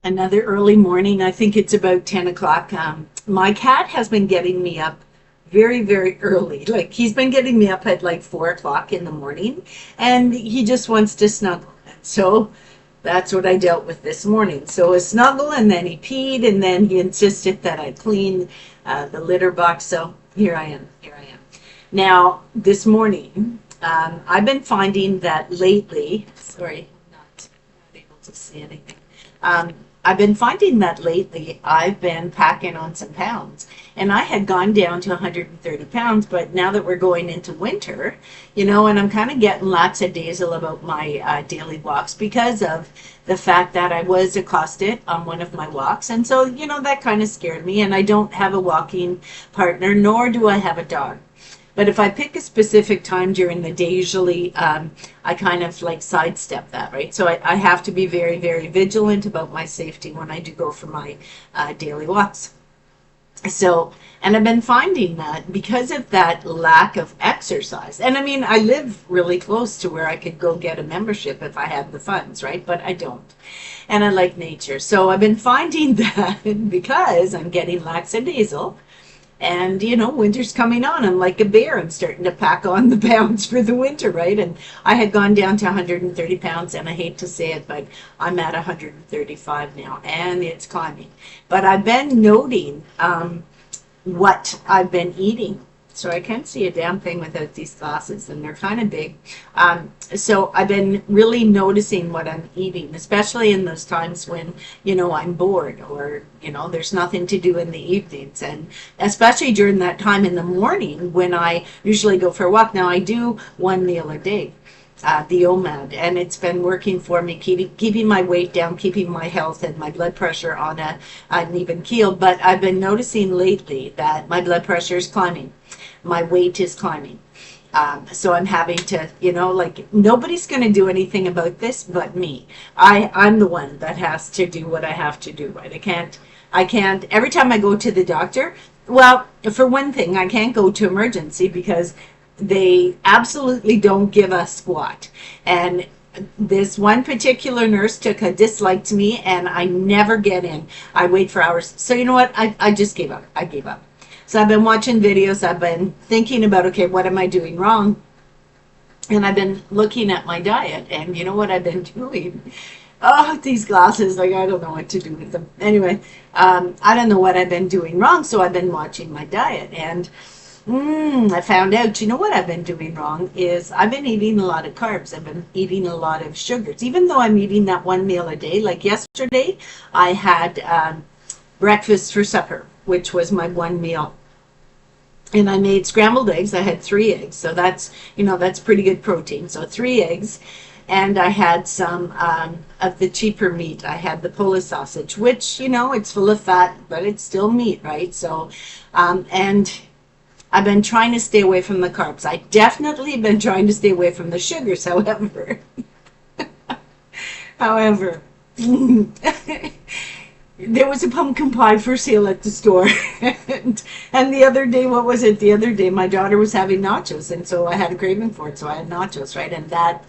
Another early morning. I think it's about 10 o'clock. My cat has been getting me up very, very early. Like he's been getting me up at like 4 o'clock in the morning, and he just wants to snuggle. So that's what I dealt with this morning. So a snuggle, and then he peed, and then he insisted that I clean the litter box. So here I am. Here I am. Now, this morning, I've been finding that lately, sorry, not able to see anything. Um, I've been finding that lately I've been packing on some pounds. And I had gone down to 130 pounds, but now that we're going into winter, and I'm kind of getting lackadaisical about my daily walks because of the fact that I was accosted on one of my walks. And so, that kind of scared me. And I don't have a walking partner, nor do I have a dog. But if I pick a specific time during the day, usually I kind of like sidestep that, right? So I have to be very, very vigilant about my safety when I do go for my daily walks. So, and I've been finding that because of that lack of exercise, and I mean, I live really close to where I could go get a membership if I had the funds, right? But I don't. And I like nature. So I've been finding that because I'm getting lackadaisical, and winter's coming on. I'm like a bear. I'm starting to pack on the pounds for the winter, right? And I had gone down to 130 pounds, and I hate to say it, but I'm at 135 now, and it's climbing. But I've been noting what I've been eating. So I can't see a damn thing without these glasses, and they're kind of big. So I've been really noticing what I'm eating, especially in those times when, I'm bored or, there's nothing to do in the evenings. And especially during that time in the morning when I usually go for a walk. Now I do one meal a day, the OMAD, and it's been working for me, keeping my weight down, keeping my health and my blood pressure on an even keel. But I've been noticing lately that my blood pressure is climbing. My weight is climbing. So I'm having to, like nobody's going to do anything about this but me. I'm the one that has to do what I have to do, right? I can't, every time I go to the doctor, well, for one thing, I can't go to emergency because they absolutely don't give a squat. And this one particular nurse took a dislike to me, and I never get in. I wait for hours. So you know what? I just gave up. I gave up. So I've been watching videos. I've been thinking about, okay, what am I doing wrong? And I've been looking at my diet, and you know what I've been doing? Oh, these glasses, like I don't know what to do with them. Anyway, I don't know what I've been doing wrong, so I've been watching my diet, and I found out, you know what I've been doing wrong is I've been eating a lot of carbs. I've been eating a lot of sugars, even though I'm eating that one meal a day. Like yesterday, I had breakfast for supper, which was my one meal. And I made scrambled eggs. I had 3 eggs. So that's pretty good protein. So 3 eggs. And I had some of the cheaper meat. I had the Polish sausage, which, it's full of fat, but it's still meat, right? So, and I've been trying to stay away from the carbs. I definitely been trying to stay away from the sugars, however. However, there was a pumpkin pie for sale at the store. and the other day, what was it? The other day, my daughter was having nachos, and so I had a craving for it, so I had nachos, right? And that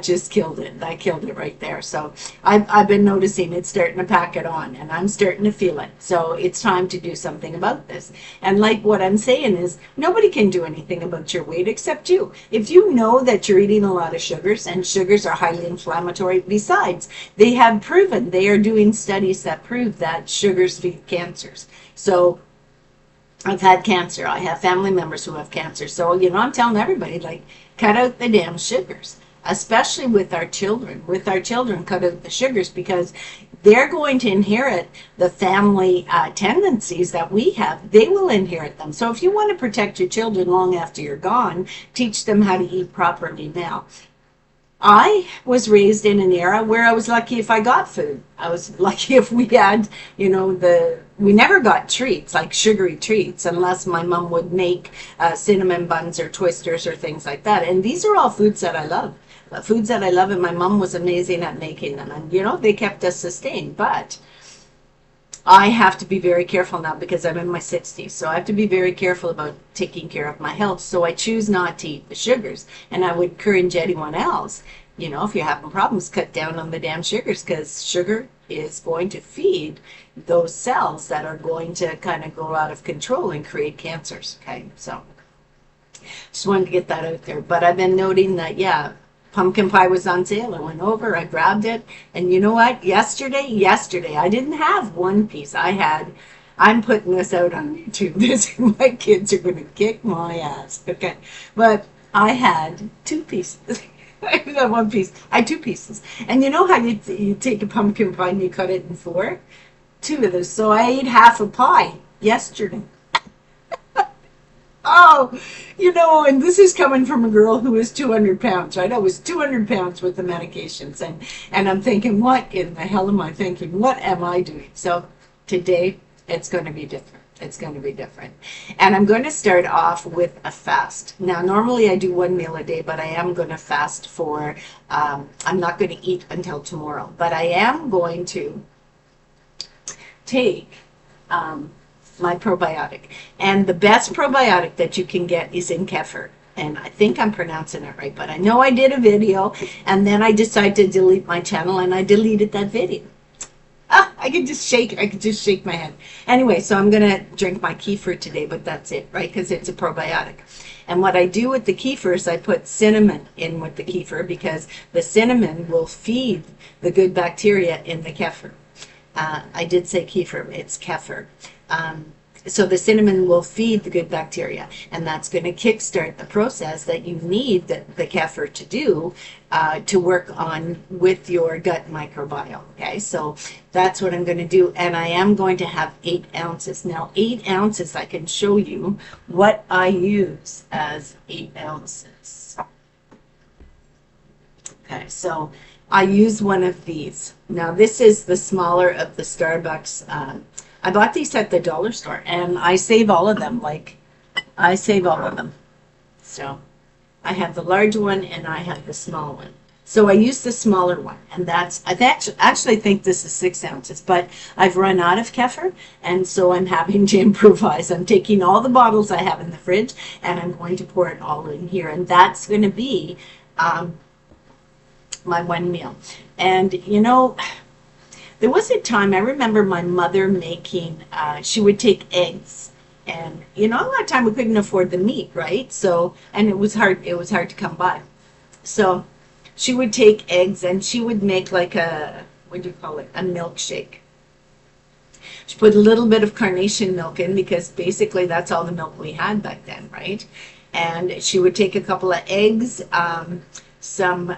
just killed it. That killed it right there. So I've been noticing it's starting to pack it on, and I'm starting to feel it. So it's time to do something about this. And like what I'm saying is, nobody can do anything about your weight except you. If you know that you're eating a lot of sugars, and sugars are highly inflammatory, besides, they are doing studies that prove that sugars feed cancers. So I've had cancer. I have family members who have cancer. So, I'm telling everybody, like, cut out the damn sugars, especially with our children. With our children, cut out the sugars because they're going to inherit the family tendencies that we have. They will inherit them. So if you want to protect your children long after you're gone, teach them how to eat properly now. I was raised in an era where I was lucky if I got food. I was lucky if we had, we never got treats, like sugary treats, unless my mom would make cinnamon buns or twisters or things like that. And these are all foods that I love. Foods that I love, and my mom was amazing at making them. And, they kept us sustained. But I have to be very careful now because I'm in my 60s. So I have to be very careful about taking care of my health. So I choose not to eat the sugars. And I would encourage anyone else, if you're having problems, cut down on the damn sugars because sugar is going to feed those cells that are going to kind of go out of control and create cancers. Okay, so just wanted to get that out there. But I've been noting that, yeah, pumpkin pie was on sale. I went over, I grabbed it, and you know what? Yesterday, I didn't have one piece. I'm putting this out on YouTube. My kids are going to kick my ass. Okay, but I had two pieces. I didn't have one piece. I had two pieces. And you know how you take a pumpkin pie and you cut it in four? Two of those. So I ate half a pie yesterday. Oh, and this is coming from a girl who is 200 pounds, right? I was 200 pounds with the medications, and I'm thinking, what in the hell am I thinking? What am I doing? So today, it's going to be different. It's going to be different. And I'm going to start off with a fast. Now, normally I do one meal a day, but I am going to fast for, I'm not going to eat until tomorrow, but I am going to take my probiotic. And the best probiotic that you can get is in kefir. And I think I'm pronouncing it right, but I know I did a video, and then I decided to delete my channel, and I deleted that video. I could just shake my head. Anyway, so I'm going to drink my kefir today, but that's it, right? Because it's a probiotic. And what I do with the kefir is I put cinnamon in with the kefir, because the cinnamon will feed the good bacteria in the kefir. I did say kefir, it's kefir. So the cinnamon will feed the good bacteria, and that's going to kickstart the process that you need the kefir to do to work on with your gut microbiome. Okay, so that's what I'm going to do, and I am going to have 8 ounces. Now, 8 ounces, I can show you what I use as 8 ounces. Okay, so I use one of these. Now, this is the smaller of the Starbucks. I bought these at the dollar store, and I save all of them. I save all of them. So I have the large one, and I have the small one. So I use the smaller one, and I actually think this is 6 ounces, but I've run out of kefir, and so I'm having to improvise. I'm taking all the bottles I have in the fridge, and I'm going to pour it all in here, and that's going to be my one meal. And there was a time I remember my mother making, she would take eggs, and a lot of time we couldn't afford the meat, right? So, and it was hard to come by. So she would take eggs, and she would make like a milkshake. She put a little bit of carnation milk in, because basically that's all the milk we had back then, right? And she would take a couple of eggs, some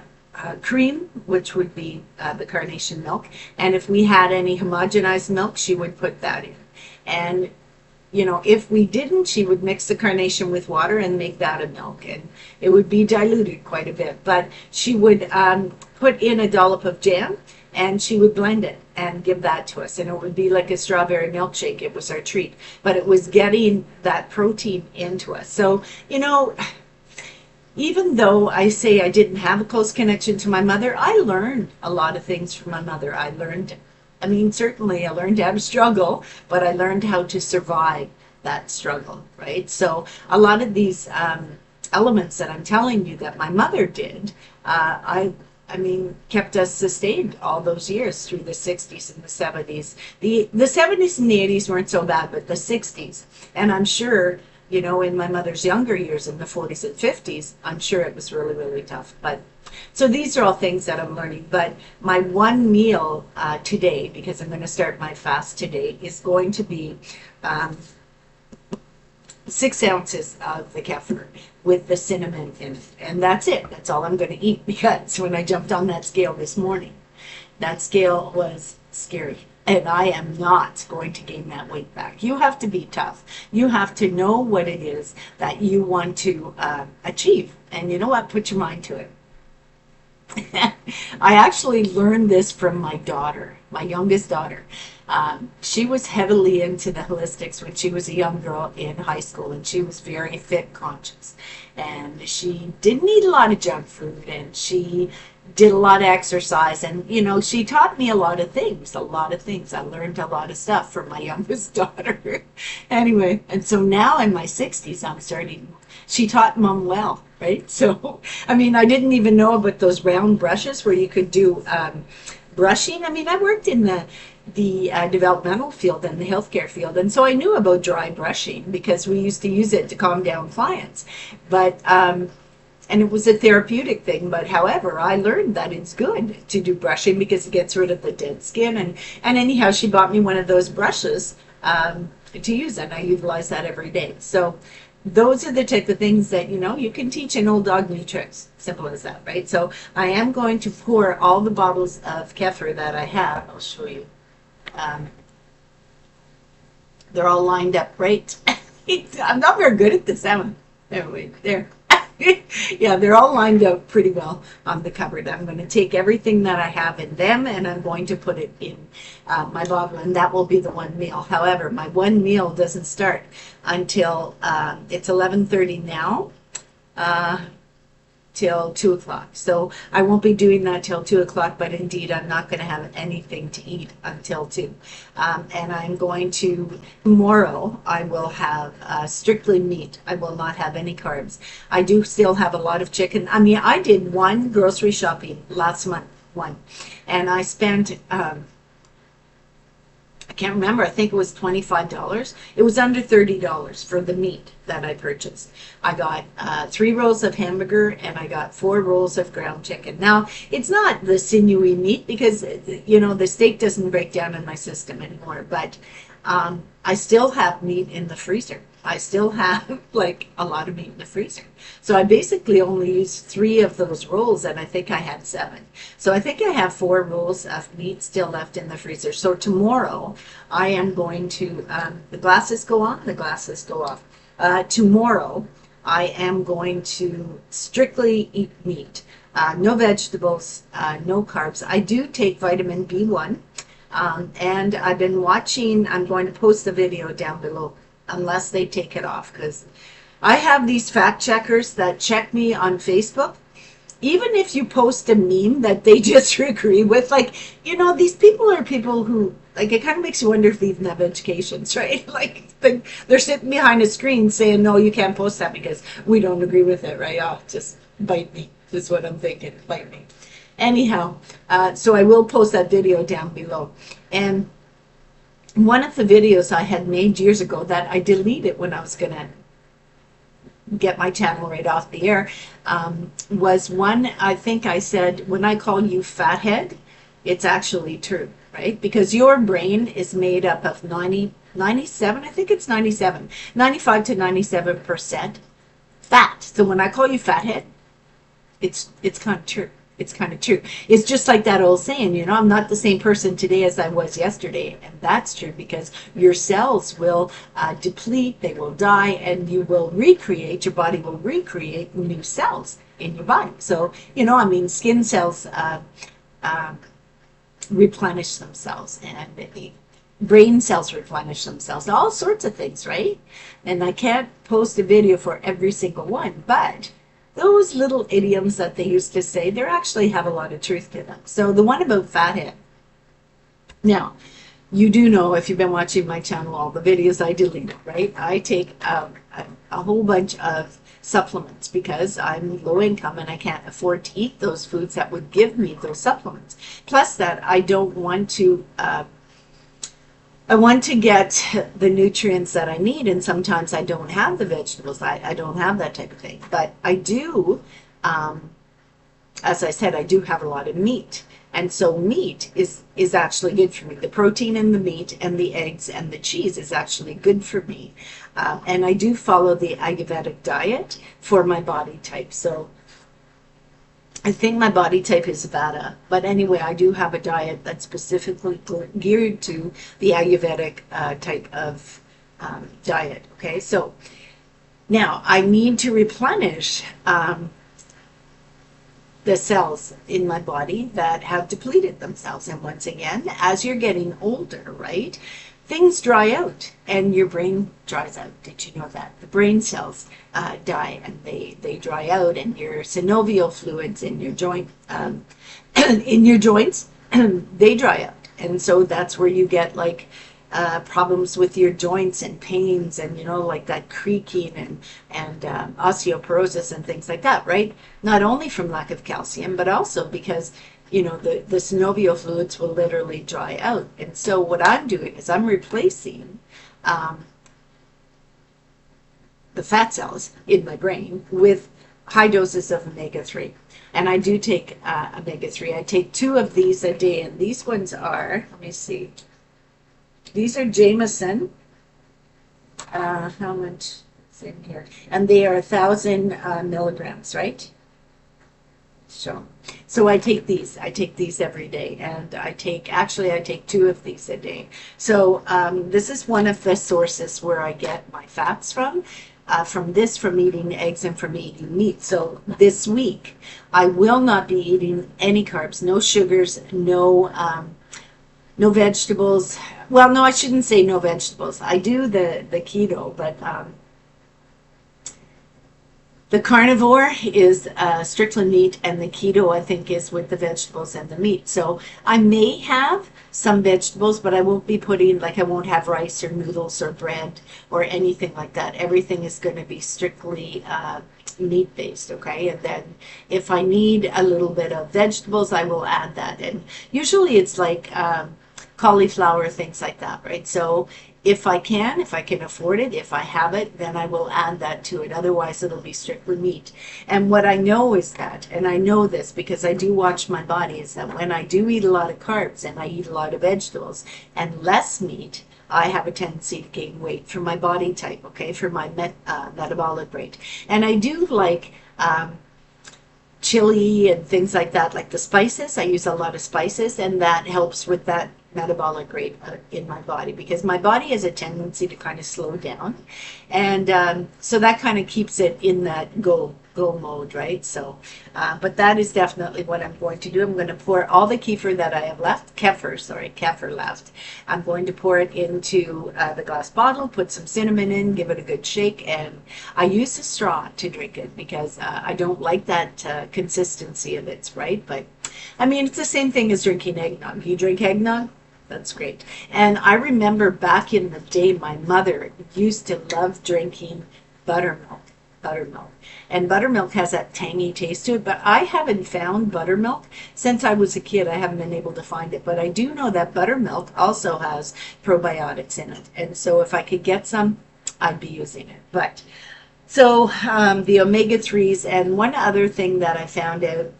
cream, which would be the carnation milk, and if we had any homogenized milk, she would put that in. And if we didn't, she would mix the carnation with water and make that a milk, and it would be diluted quite a bit. But she would put in a dollop of jam, and she would blend it and give that to us, and it would be like a strawberry milkshake. It was our treat, but it was getting that protein into us. So even though I say I didn't have a close connection to my mother, I learned a lot of things from my mother. Certainly I learned how to struggle, but I learned how to survive that struggle, right? So a lot of these elements that I'm telling you that my mother did, kept us sustained all those years through the 60s and the 70s. The 70s and the 80s weren't so bad, but the 60s, and I'm sure in my mother's younger years in the 40s and 50s, I'm sure it was really, really tough. But so these are all things that I'm learning. But my one meal today, because I'm going to start my fast today, is going to be 6 ounces of the kefir with the cinnamon in it. And that's it. That's all I'm going to eat, because when I jumped on that scale this morning, that scale was scary. And I am not going to gain that weight back. You have to be tough. You have to know what it is that you want to achieve. And you know what? Put your mind to it. I actually learned this from my daughter, my youngest daughter. She was heavily into the holistics when she was a young girl in high school, and she was very fit conscious. And she didn't eat a lot of junk food, and she did a lot of exercise, and she taught me a lot of things. I learned a lot of stuff from my youngest daughter. Anyway, and so now in my 60s, she taught Mom well, right? So I didn't even know about those round brushes where you could do brushing. I mean, I worked in the developmental field and the healthcare field, and so I knew about dry brushing because we used to use it to calm down clients. But and it was a therapeutic thing. But however, I learned that it's good to do brushing because it gets rid of the dead skin. And anyhow, she bought me one of those brushes to use, and I utilize that every day. So those are the type of things that, you know, you can teach an old dog new tricks. Simple as that, right? So I am going to pour all the bottles of kefir that I have. I'll show you. They're all lined up, right? I'm not very good at this, am I? There, wait, there. Yeah, they're all lined up pretty well on the cupboard. I'm going to take everything that I have in them and I'm going to put it in my bottle, and that will be the one meal. However, my one meal doesn't start until it's 11:30 now. Till 2 o'clock. So I won't be doing that till 2 o'clock, but indeed I'm not going to have anything to eat until 2. And I'm going to, tomorrow I will have strictly meat. I will not have any carbs. I do still have a lot of chicken. I mean, I did one grocery shopping last month, and I spent, I can't remember, I think it was $25. It was under $30 for the meat that I purchased. I got 3 rolls of hamburger and I got 4 rolls of ground chicken. Now, it's not the sinewy meat because, you know, the steak doesn't break down in my system anymore, but I still have meat in the freezer. I still have like a lot of meat in the freezer. So I basically only used 3 of those rolls and I think I had 7. So I think I have 4 rolls of meat still left in the freezer. So tomorrow I am going to, the glasses go on, the glasses go off. Tomorrow I am going to strictly eat meat. No vegetables, no carbs. I do take vitamin B1. And I've been watching, I'm going to post the video down below unless they take it off, because I have these fact checkers that check me on Facebook. Even if you post a meme that they disagree with, like, you know, these people are people who, like, it kind of makes you wonder if they even have educations, right? Like, they're sitting behind a screen saying, no, you can't post that because we don't agree with it, right? Oh, just bite me, is what I'm thinking, bite me. Anyhow, so I will post that video down below. And one of the videos I had made years ago that I deleted when I was going to get my channel right off the air was one, I think I said, when I call you fathead, it's actually true, right? Because your brain is made up of 97, I think it's 95 to 97% fat. So when I call you fathead, it's kind of true. It's kind of true. It's just like that old saying, you know, I'm not the same person today as I was yesterday. And that's true because your cells will deplete, they will die, and you will recreate, your body will recreate new cells in your body. So, you know, I mean, skin cells replenish themselves, and the brain cells replenish themselves, all sorts of things, right? And I can't post a video for every single one, but those little idioms that they used to say, they actually have a lot of truth to them. So the one about fathead. Now, you do know, if you've been watching my channel, all the videos I deleted, right? I take a whole bunch of supplements because I'm low income and I can't afford to eat those foods that would give me those supplements. Plus that I don't want to I want to get the nutrients that I need, and sometimes I don't have the vegetables. I don't have that type of thing. But I do, as I said, I do have a lot of meat. And so meat is actually good for me. The protein in the meat and the eggs and the cheese is actually good for me. And I do follow the Ayurvedic diet for my body type. So I think my body type is Vata, but anyway, I do have a diet that's specifically geared to the Ayurvedic type of diet. Okay, so now I need to replenish the cells in my body that have depleted themselves. And once again, as you're getting older, right, things dry out and your brain dries out. Did you know that? The brain cells die and they dry out, and your synovial fluids in your joint, in your joints, they dry out. And so that's where you get like problems with your joints and pains and, you know, like that creaking and osteoporosis and things like that, right? Not only from lack of calcium, but also because the synovial fluids will literally dry out. And so what I'm doing is I'm replacing um, the fat cells in my brain with high doses of omega-3. And I do take omega-3. I take 2 of these a day, and these ones are, let me see, these are Jameson. How much is in here? And they are 1,000 milligrams, right? So I take these. I take these every day, and I take 2 of these a day. So this is one of the sources where I get my fats from. From eating eggs and from eating meat. So this week, I will not be eating any carbs, no sugars, no vegetables. Well, no, I shouldn't say no vegetables. I do the keto, but the carnivore is strictly meat, and the keto, I think, is with the vegetables and the meat. So I may have some vegetables, but I won't be I won't have rice or noodles or bread or anything like that. Everything is going to be strictly meat-based, okay? And then if I need a little bit of vegetables, I will add that. And usually it's like cauliflower, things like that, right? So if I can afford it, if I have it, then I will add that to it. Otherwise, it'll be strictly meat. And what I know is that, and I know this because I do watch my body, is that when I do eat a lot of carbs and I eat a lot of vegetables and less meat, I have a tendency to gain weight for my body type, okay, for my metabolic rate. And I do like chili and things like that, like the spices. I use a lot of spices, and that helps with that metabolic rate in my body, because my body has a tendency to kind of slow down, and so that kind of keeps it in that go mode, right? So but that is definitely what I'm going to do. I'm going to pour all the kefir that I have left, kefir left. I'm going to pour it into the glass bottle, put some cinnamon in, give it a good shake, and I use a straw to drink it because I don't like that consistency of it, right? But I mean, it's the same thing as drinking eggnog. You drink eggnog? That's great. And I remember back in the day, my mother used to love drinking buttermilk. And buttermilk has that tangy taste to it, but I haven't found buttermilk since I was a kid. I haven't been able to find it, but I do know that buttermilk also has probiotics in it. And so if I could get some, I'd be using it. But so the omega-3s, and one other thing that I found out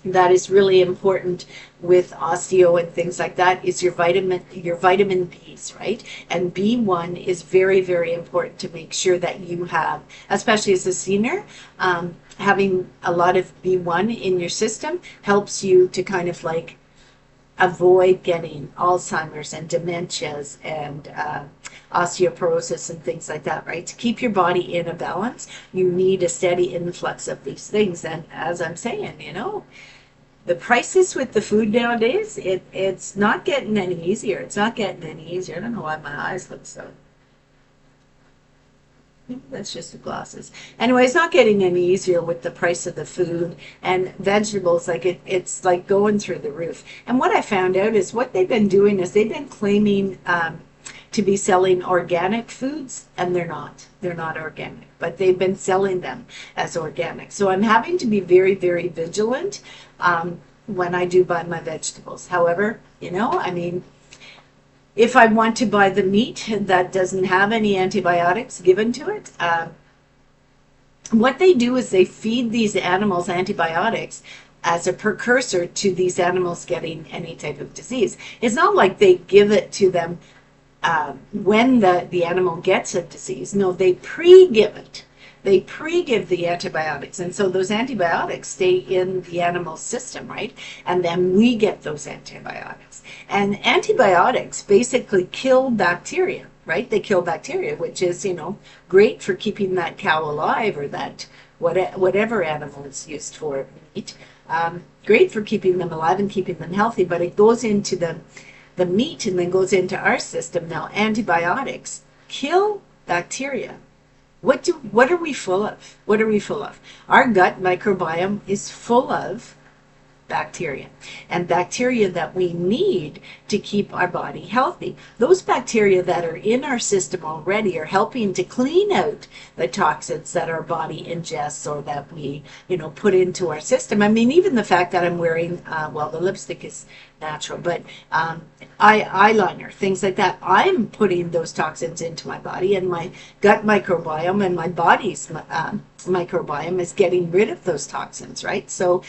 that is really important with osteo and things like that is your vitamin B's, right? And B1 is very, very important to make sure that you have, especially as a senior, having a lot of B1 in your system helps you to kind of like avoid getting Alzheimer's and dementias and osteoporosis and things like that, right? To keep your body in a balance, you need a steady influx of these things. And as I'm saying, the prices with the food nowadays, it's not getting any easier. It's not getting any easier. I don't know why my eyes look so. That's just the glasses. Anyway, it's not getting any easier with the price of the food and vegetables. Like it's like going through the roof. And what I found out is what they've been doing is they've been claiming to be selling organic foods, and they're not. They're not organic, but they've been selling them as organic. So I'm having to be very, very vigilant when I do buy my vegetables. However, I mean, if I want to buy the meat that doesn't have any antibiotics given to it, what they do is they feed these animals antibiotics as a precursor to these animals getting any type of disease. It's not like they give it to them when the animal gets a disease. No, they pre-give it. They pre-give the antibiotics, and so those antibiotics stay in the animal's system, right? And then we get those antibiotics. And antibiotics basically kill bacteria, right? They kill bacteria, which is, great for keeping that cow alive, or that whatever animal it's used for meat. Great for keeping them alive and keeping them healthy, but it goes into the meat and then goes into our system. Now, antibiotics kill bacteria. What are we full of? What are we full of? Our gut microbiome is full of bacteria, and bacteria that we need to keep our body healthy. Those bacteria that are in our system already are helping to clean out the toxins that our body ingests or that we, put into our system. I mean, even the fact that I'm wearing, well, the lipstick is natural, but eyeliner, things like that, I'm putting those toxins into my body, and my gut microbiome and my body's microbiome is getting rid of those toxins, right? So,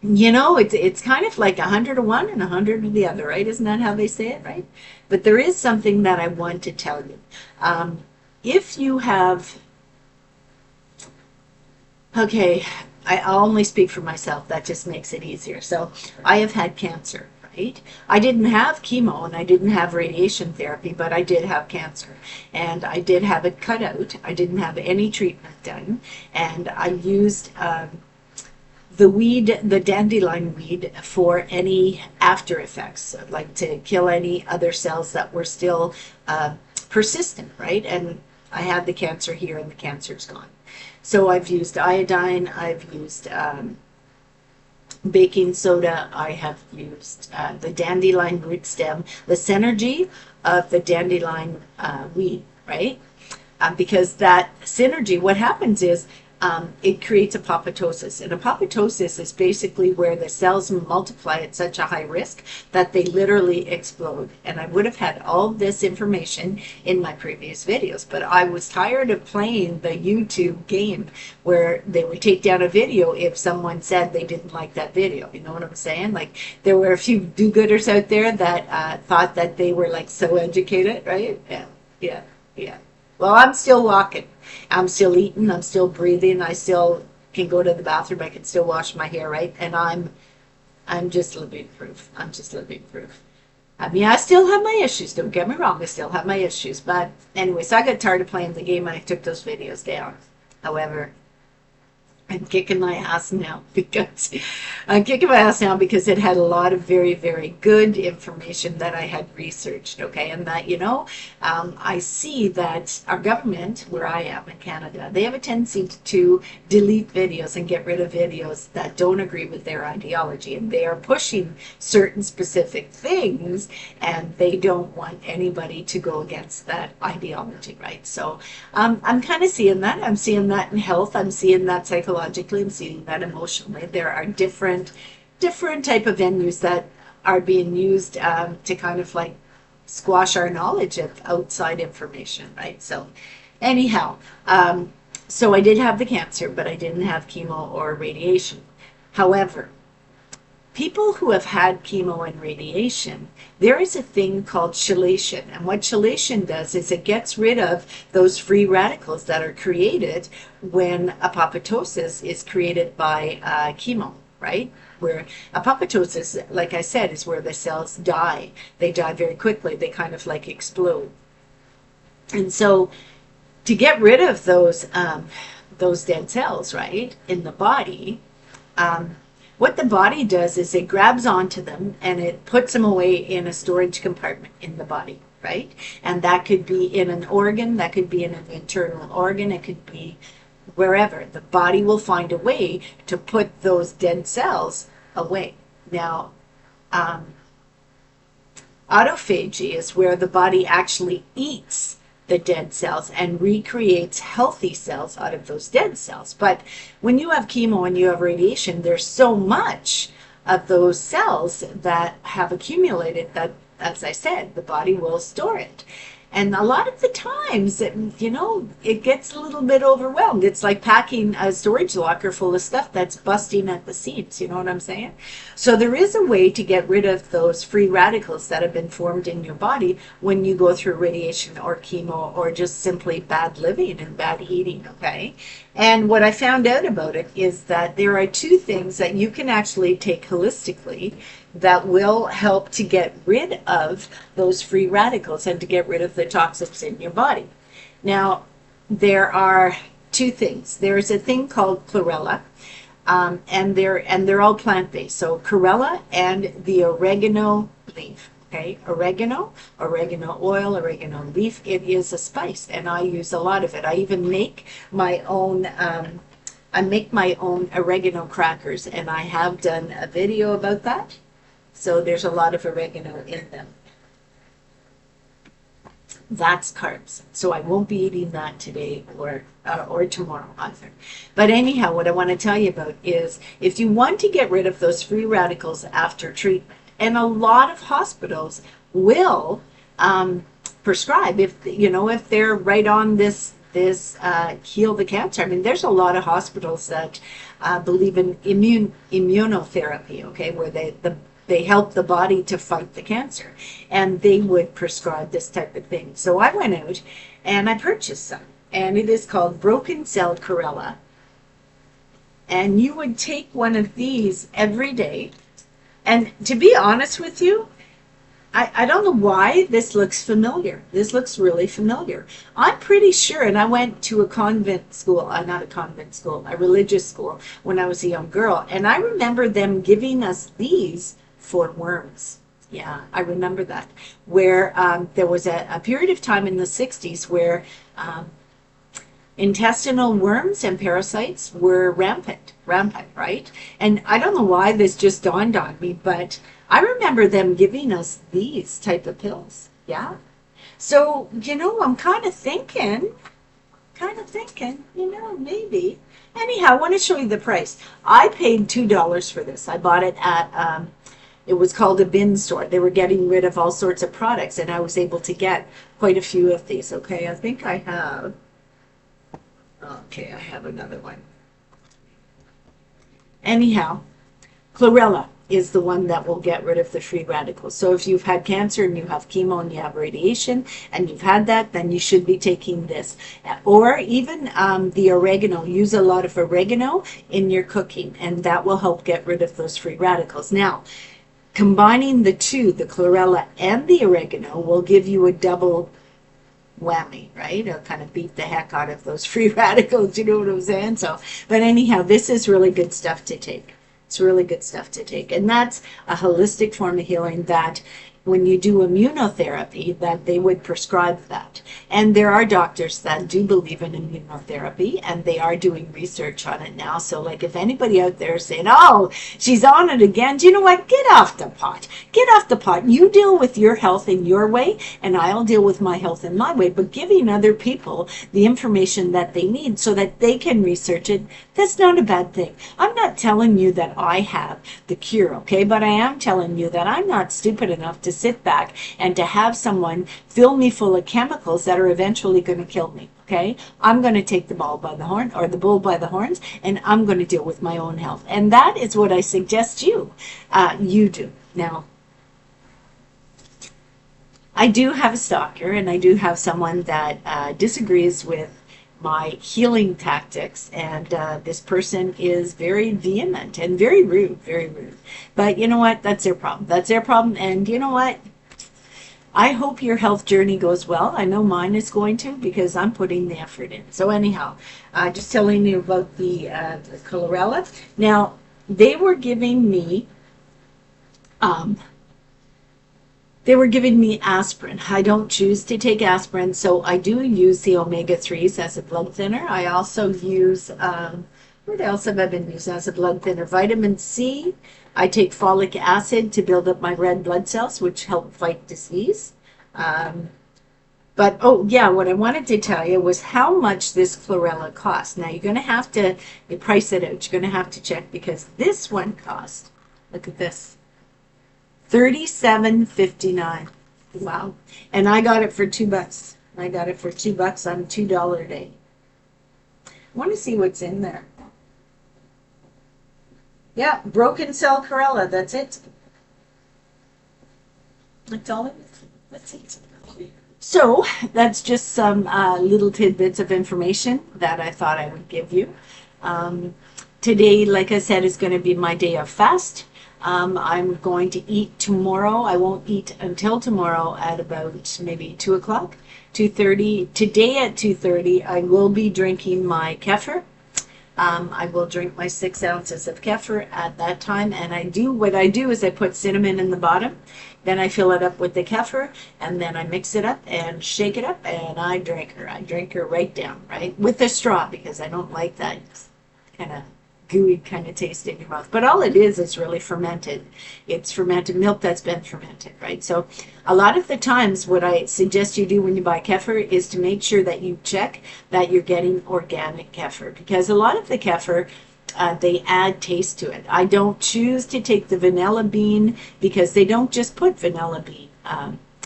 it's kind of like 100 of one and 100 of the other, right? Isn't that how they say it, right? But there is something that I want to tell you. If you have, okay, I'll only speak for myself. That just makes it easier. So I have had cancer, right? I didn't have chemo and I didn't have radiation therapy, but I did have cancer. And I did have it cut out. I didn't have any treatment done. And I used the dandelion weed, for any after effects, like to kill any other cells that were still persistent, right? And I had the cancer here and the cancer's gone. So I've used iodine, I've used baking soda, I have used the dandelion root stem, the synergy of the dandelion weed, right? Because that synergy, what happens is, it creates apoptosis. And apoptosis is basically where the cells multiply at such a high risk that they literally explode. And I would have had all this information in my previous videos, but I was tired of playing the YouTube game where they would take down a video if someone said they didn't like that video. You know what I'm saying? Like, there were a few do-gooders out there that thought that they were like so educated, right? Yeah. Well, I'm still walking. I'm still eating. I'm still breathing. I still can go to the bathroom. I can still wash my hair, right? And I'm just living proof. I'm just living proof. I mean, I still have my issues. Don't get me wrong. I still have my issues. But anyway, so I got tired of playing the game and I took those videos down. However, I'm kicking my ass now because it had a lot of very, very good information that I had researched, okay? And that, I see that our government, where I am in Canada, they have a tendency to delete videos and get rid of videos that don't agree with their ideology. And they are pushing certain specific things, and they don't want anybody to go against that ideology, right? So I'm kind of seeing that. I'm seeing that in health. I'm seeing that psychologically. I'm seeing that emotionally. There are different type of venues that are being used to kind of like squash our knowledge of outside information, right? So anyhow, so I did have the cancer, but I didn't have chemo or radiation. However, people who have had chemo and radiation, there is a thing called chelation. And what chelation does is it gets rid of those free radicals that are created when apoptosis is created by chemo, right? Where apoptosis, like I said, is where the cells die. They die very quickly. They kind of like explode. And so to get rid of those dead cells, right, in the body, what the body does is it grabs onto them and it puts them away in a storage compartment in the body, right? And that could be in an organ, that could be in an internal organ, it could be wherever. The body will find a way to put those dead cells away. Now, autophagy is where the body actually eats the dead cells and recreates healthy cells out of those dead cells. But when you have chemo and you have radiation, there's so much of those cells that have accumulated that, as I said, the body will store it. And a lot of the times, it gets a little bit overwhelmed. It's like packing a storage locker full of stuff that's busting at the seams. You know what I'm saying? So there is a way to get rid of those free radicals that have been formed in your body when you go through radiation or chemo or just simply bad living and bad eating, okay? And what I found out about it is that there are two things that you can actually take holistically that will help to get rid of those free radicals and to get rid of the toxins in your body. Now, there are two things. There's a thing called chlorella, and they're all plant-based. So chlorella and the oregano leaf. Okay, oregano oil, oregano leaf. It is a spice, and I use a lot of it. I even make my own I make my own oregano crackers, and I have done a video about that. So there's a lot of oregano in them. That's carbs. So I won't be eating that today or tomorrow either. But anyhow, what I want to tell you about is if you want to get rid of those free radicals after treatment, and a lot of hospitals will prescribe if they're right on this heal the cancer. I mean, there's a lot of hospitals that believe in immunotherapy, okay, where they help the body to fight the cancer, and they would prescribe this type of thing. So I went out and I purchased some, and it is called Broken Cell Chlorella. And you would take one of these every day. And to be honest with you, I don't know why this looks familiar. This looks really familiar. I'm pretty sure, and I went to a convent school, not a convent school, a religious school when I was a young girl. And I remember them giving us these for worms. Yeah, I remember that. Where there was a period of time in the 60s where intestinal worms and parasites were rampant, right? And I don't know why this just dawned on me, but I remember them giving us these type of pills. Yeah. So, I'm kind of thinking, maybe. Anyhow, I want to show you the price. I paid $2 for this. I bought it at, it was called a bin store. They were getting rid of all sorts of products, and I was able to get quite a few of these. Okay, I think I have, I have another one. Anyhow, chlorella is the one that will get rid of the free radicals. So if you've had cancer and you have chemo and you have radiation and you've had that, then you should be taking this. Or even the oregano. Use a lot of oregano in your cooking, and that will help get rid of those free radicals. Now, combining the two, the chlorella and the oregano, will give you a double whammy, right? It'll kind of beat the heck out of those free radicals, you know what I'm saying? So, but anyhow, this is really good stuff to take. It's really good stuff to take. And that's a holistic form of healing that when you do immunotherapy, that they would prescribe that. And there are doctors that do believe in immunotherapy, and they are doing research on it now. So like if anybody out there is saying, oh, she's on it again, do you know what? Get off the pot. Get off the pot. You deal with your health in your way, and I'll deal with my health in my way. But giving other people the information that they need so that they can research it, that's not a bad thing. I'm not telling you that I have the cure, okay? But I am telling you that I'm not stupid enough to sit back and to have someone fill me full of chemicals that are eventually going to kill me, okay? I'm going to take the ball by the horn, or the bull by the horns, and I'm going to deal with my own health. And that is what I suggest you do. Now, I do have a stalker, and I do have someone that disagrees with my healing tactics, and this person is very vehement and very rude, but you know what, that's their problem, and you know what, I hope your health journey goes well. I know mine is going to, because I'm putting the effort in. So anyhow, just telling you about the chlorella. Now, they were giving me aspirin. I don't choose to take aspirin, so I do use the omega-3s as a blood thinner. I also use, what else have I been using as a blood thinner? Vitamin C. I take folic acid to build up my red blood cells, which help fight disease. But, oh, yeah, what I wanted to tell you was how much this chlorella costs. Now, you're going to have to price it out. You're going to have to check, because this one cost, look at this, $37.59. Wow. And I got it for $2. I got it for $2 on $2 a day. I want to see what's in there. Yeah, Broken Cell Chlorella, that's it. That's all it is. That's it. So, that's just some little tidbits of information that I thought I would give you. Today, like I said, is going to be my day of fast. I'm going to eat tomorrow. I won't eat until tomorrow at about maybe 2 o'clock, 2:30. Today at 2:30, I will be drinking my kefir. I will drink my 6 ounces of kefir at that time, and what I do is I put cinnamon in the bottom, then I fill it up with the kefir, and then I mix it up and shake it up, and I drink her right down, right, with a straw, because I don't like that kind of gooey kind of taste in your mouth. But all it is really fermented. It's fermented milk that's been fermented, right? So a lot of the times what I suggest you do when you buy kefir is to make sure that you check that you're getting organic kefir, because a lot of the kefir, they add taste to it. I don't choose to take the vanilla bean because they don't just put vanilla bean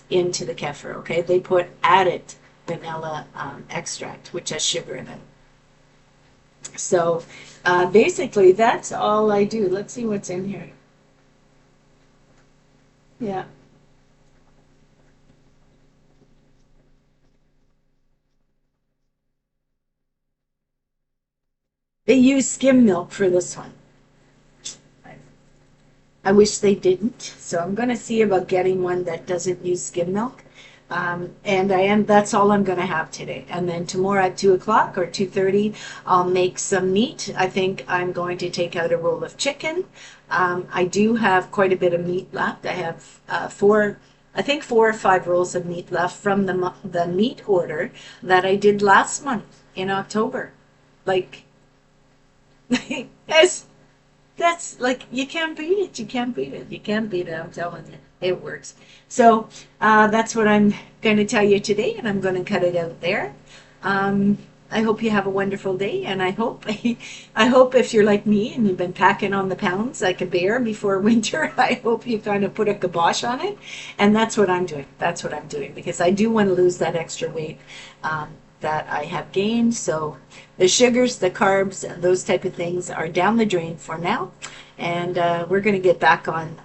into the kefir, okay? They put added vanilla extract, which has sugar in it. So basically, that's all I do. Let's see what's in here. Yeah. They use skim milk for this one. I wish they didn't. So I'm going to see about getting one that doesn't use skim milk. That's all I'm going to have today. And then tomorrow at 2 o'clock or 2:30, I'll make some meat. I think I'm going to take out a roll of chicken. I do have quite a bit of meat left. I have I think 4 or 5 rolls of meat left from the meat order that I did last month in October. Like, as that's like, you can't beat it. You can't beat it. You can't beat it. I'm telling you, it works. So that's what I'm going to tell you today, and I'm going to cut it out there. I hope you have a wonderful day, and I hope I hope if you're like me and you've been packing on the pounds like a bear before winter, I hope you kind of put a kibosh on it, and that's what I'm doing. That's what I'm doing, because I do want to lose that extra weight that I have gained. So the sugars, the carbs, and those type of things are down the drain for now, and we're going to get back on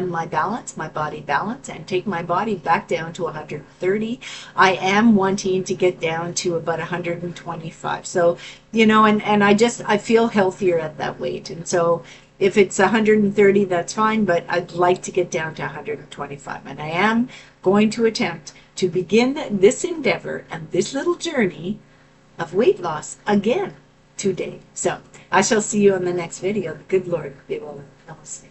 my balance, my body balance, and take my body back down to 130. I am wanting to get down to about 125. So, and I feel healthier at that weight. And so if it's 130, that's fine, but I'd like to get down to 125. And I am going to attempt to begin this endeavor and this little journey of weight loss again today. So I shall see you on the next video. The good Lord be with you. Namaste.